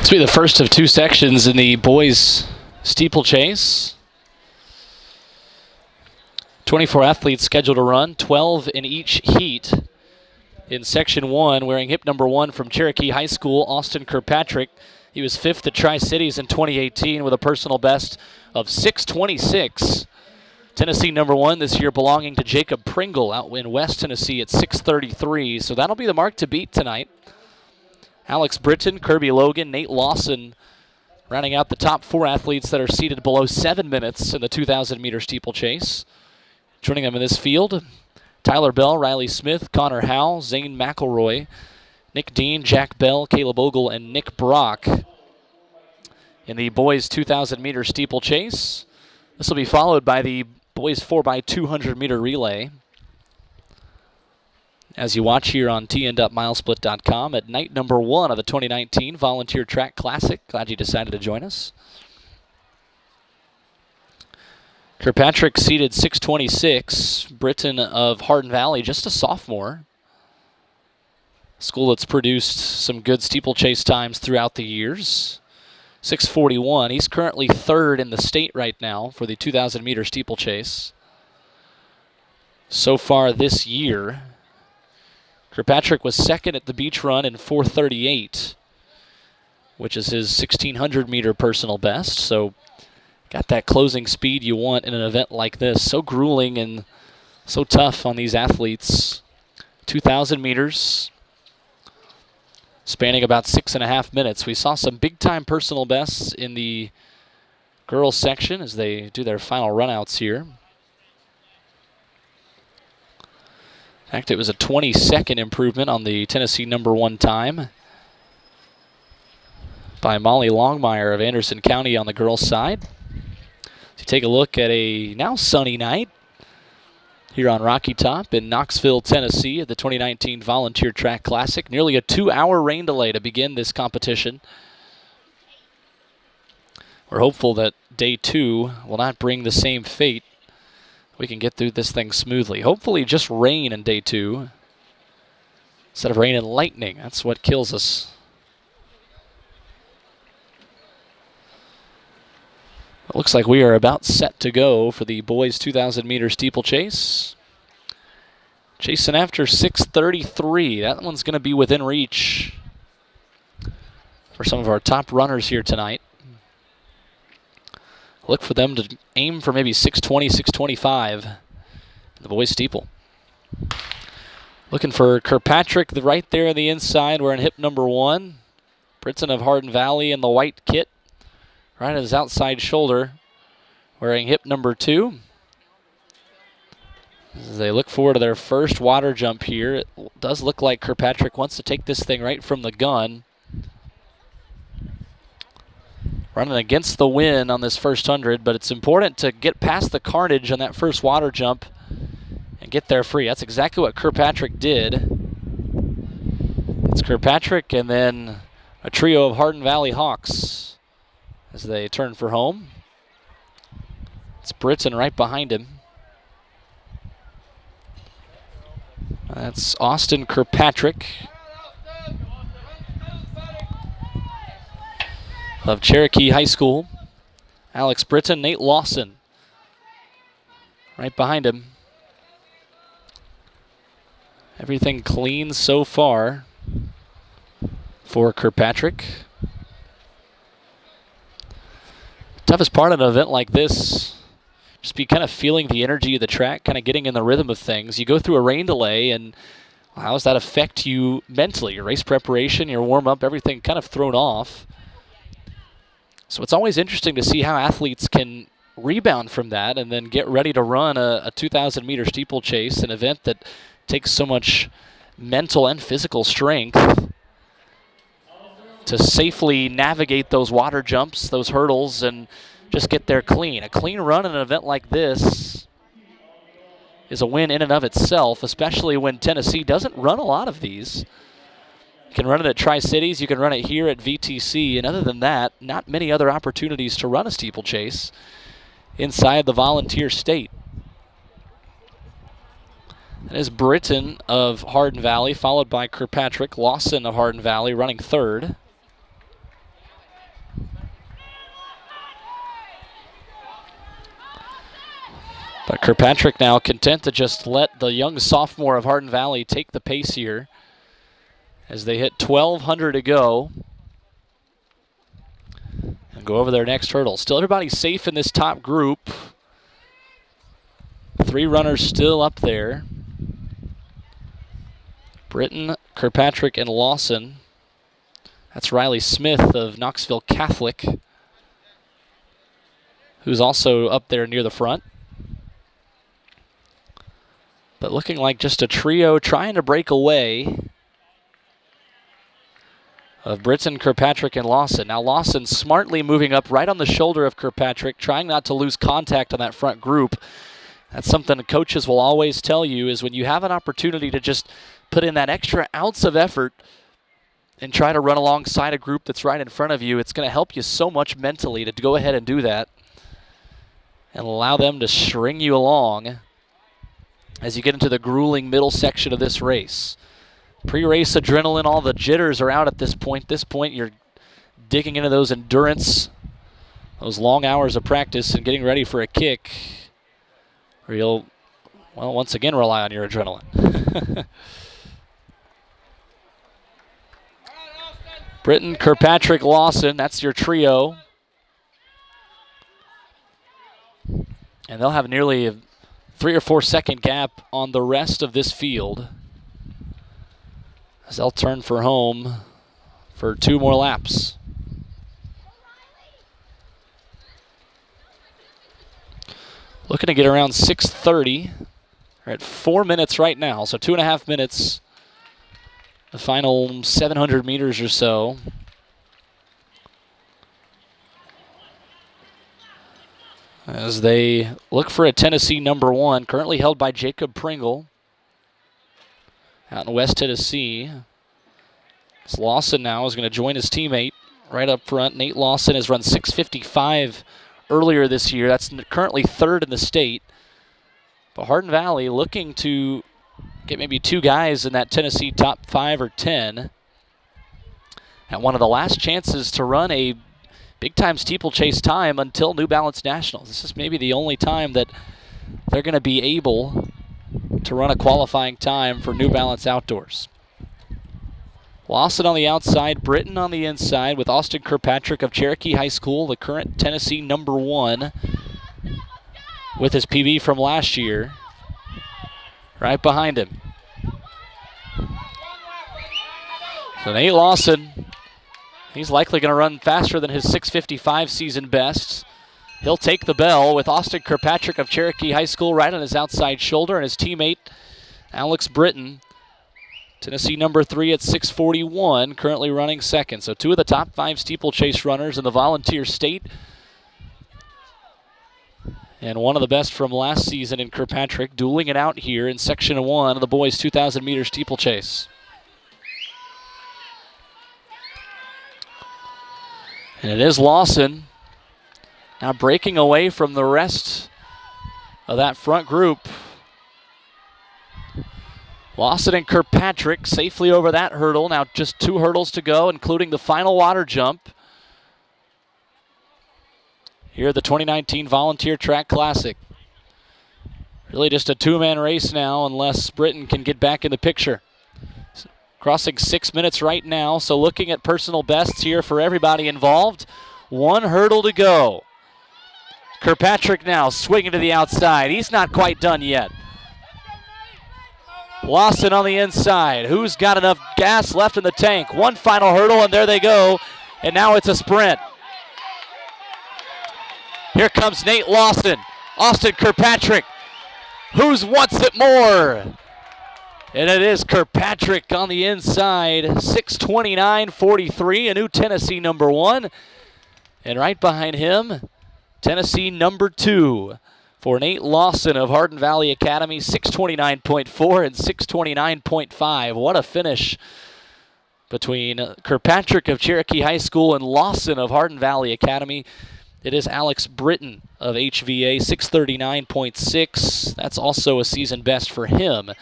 This will be the first of two sections in the boys steeplechase. 24 athletes scheduled to run, 12 in each heat. In section one, wearing hip number 1 from Cherokee High School, Austin Kirkpatrick. He was 5th at Tri-Cities in 2018 with a personal best of 6:26. Tennessee number 1 this year belonging to Jacob Pringle out in West Tennessee at 6:33. So that'll be the mark to beat tonight. Alex Britton, Kirby Logan, Nate Lawson rounding out the top 4 athletes that are seated below 7 minutes in the 2,000-meter steeplechase. Joining them in this field, Tyler Bell, Riley Smith, Connor Howell, Zane McElroy, Nick Dean, Jack Bell, Caleb Ogle, and Nick Brock. In the boys 2,000-meter steeplechase, this will be followed by the boys 4x200-meter relay. As you watch here on tn.milesplit.com at night number 1 of the 2019 Volunteer Track Classic. Glad you decided to join us. Kirkpatrick seated 6:26. Britton of Hardin Valley, just a sophomore. School that's produced some good steeplechase times throughout the years. 6:41. He's currently 3rd in the state right now for the 2,000-meter steeplechase. So far this year, Kirkpatrick was 2nd at the beach run in 4:38, which is his 1,600-meter personal best. So got that closing speed you want in an event like this. So grueling and so tough on these athletes. 2,000 meters, spanning about 6.5 minutes. We saw some big-time personal bests in the girls section as they do their final runouts here. In fact, it was a 20-second improvement on the Tennessee number 1 time by Molly Longmire of Anderson County on the girls' side. So take a look at a now sunny night here on Rocky Top in Knoxville, Tennessee at the 2019 Volunteer Track Classic. Nearly a 2-hour rain delay to begin this competition. We're hopeful that day 2 will not bring the same fate. We can get through this thing smoothly. Hopefully just rain in day 2 instead of rain and lightning. That's what kills us. It looks like we are about set to go for the boys 2,000-meter steeplechase. Chasing after 6:33. That one's going to be within reach for some of our top runners here tonight. Look for them to aim for maybe 6:20, 6:25 in the boys steeple. Looking for Kirkpatrick right there on the inside wearing hip number 1. Britton of Hardin Valley in the white kit. Right at his outside shoulder, wearing hip number 2. As they look forward to their first water jump here, it does look like Kirkpatrick wants to take this thing right from the gun. Running against the wind on this first 100, but it's important to get past the carnage on that first water jump and get there free. That's exactly what Kirkpatrick did. It's Kirkpatrick and then a trio of Hardin Valley Hawks as they turn for home. It's Britton right behind him. That's Austin Kirkpatrick of Cherokee High School. Alex Britton, Nate Lawson right behind him. Everything clean so far for Kirkpatrick. Toughest part of an event like this, just be kind of feeling the energy of the track, kind of getting in the rhythm of things. You go through a rain delay, and how does that affect you mentally? Your race preparation, your warm-up, everything kind of thrown off. So it's always interesting to see how athletes can rebound from that and then get ready to run a 2,000-meter steeplechase, an event that takes so much mental and physical strength to safely navigate those water jumps, those hurdles, and just get there clean. A clean run in an event like this is a win in and of itself, especially when Tennessee doesn't run a lot of these. You can run it at Tri-Cities, you can run it here at VTC, and other than that, not many other opportunities to run a steeplechase inside the volunteer state. That is Britton of Hardin Valley, followed by Kirkpatrick. Lawson of Hardin Valley running 3rd. But Kirkpatrick now content to just let the young sophomore of Hardin Valley take the pace here as they hit 1,200 to go and go over their next hurdle. Still everybody safe in this top group. 3 runners still up there. Britton, Kirkpatrick, and Lawson. That's Riley Smith of Knoxville Catholic, who's also up there near the front. But looking like just a trio trying to break away of Britton, Kirkpatrick, and Lawson. Now Lawson smartly moving up right on the shoulder of Kirkpatrick, trying not to lose contact on that front group. That's something the coaches will always tell you, is when you have an opportunity to just put in that extra ounce of effort and try to run alongside a group that's right in front of you, it's going to help you so much mentally to go ahead and do that and allow them to string you along as you get into the grueling middle section of this race. Pre-race adrenaline, all the jitters are out at this point. This point, you're digging into those endurance, those long hours of practice and getting ready for a kick where you'll, well, once again rely on your adrenaline. Britton, Kirkpatrick, Lawson, that's your trio. And they'll have nearly a 3 or 4 second gap on the rest of this field as they'll turn for home for 2 more laps. Looking to get around 6:30. We're at 4 minutes right now, so 2.5 minutes. The final 700 meters or so. As they look for a Tennessee number 1, currently held by Jacob Pringle out in West Tennessee. As Lawson now is going to join his teammate right up front. Nate Lawson has run 6:55 earlier this year. That's currently 3rd in the state. But Hardin Valley looking to get maybe 2 guys in that Tennessee top 5 or 10. At one of the last chances to run a big-time steeplechase time until New Balance Nationals. This is maybe the only time that they're going to be able to run a qualifying time for New Balance Outdoors. Lawson on the outside, Britton on the inside with Austin Kirkpatrick of Cherokee High School, the current Tennessee number 1 with his PB from last year, right behind him. So Nate Lawson, he's likely going to run faster than his 6:55 season best. He'll take the bell with Austin Kirkpatrick of Cherokee High School right on his outside shoulder, and his teammate Alex Britton, Tennessee number 3 at 6:41, currently running 2nd. So 2 of the top 5 steeplechase runners in the Volunteer State, and one of the best from last season in Kirkpatrick, dueling it out here in Section 1 of the boys' 2,000 meter steeplechase. And it is Lawson now breaking away from the rest of that front group. Lawson and Kirkpatrick safely over that hurdle. Now just 2 hurdles to go, including the final water jump here at the 2019 Volunteer Track Classic. Really just a 2-man race now unless Britton can get back in the picture. Crossing 6 minutes right now, so looking at personal bests here for everybody involved. 1 hurdle to go. Kirkpatrick now swinging to the outside. He's not quite done yet. Lawson on the inside. Who's got enough gas left in the tank? 1 final hurdle, and there they go. And now it's a sprint. Here comes Nate Lawson. Austin Kirkpatrick. Who wants it more? And it is Kirkpatrick on the inside. 6:29.43, a new Tennessee number 1. And right behind him, Tennessee number 2 for Nate Lawson of Hardin Valley Academy. 6:29.4 and 6:29.5. What a finish between Kirkpatrick of Cherokee High School and Lawson of Hardin Valley Academy. It is Alex Britton of HVA, 6:39.6. That's also a season best for him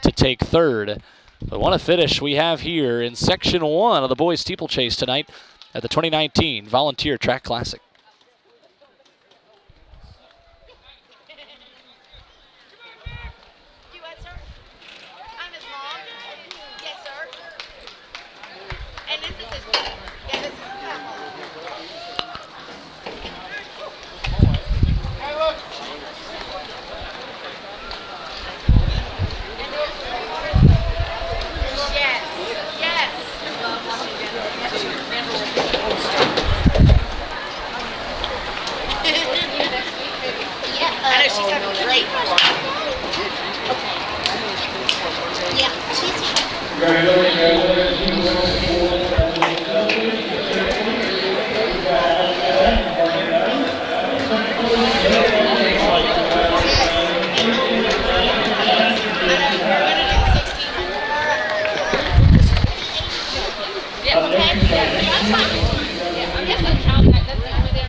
to take 3rd. But what a finish we have here in Section 1 of the boys steeplechase tonight at the 2019 Volunteer Track Classic.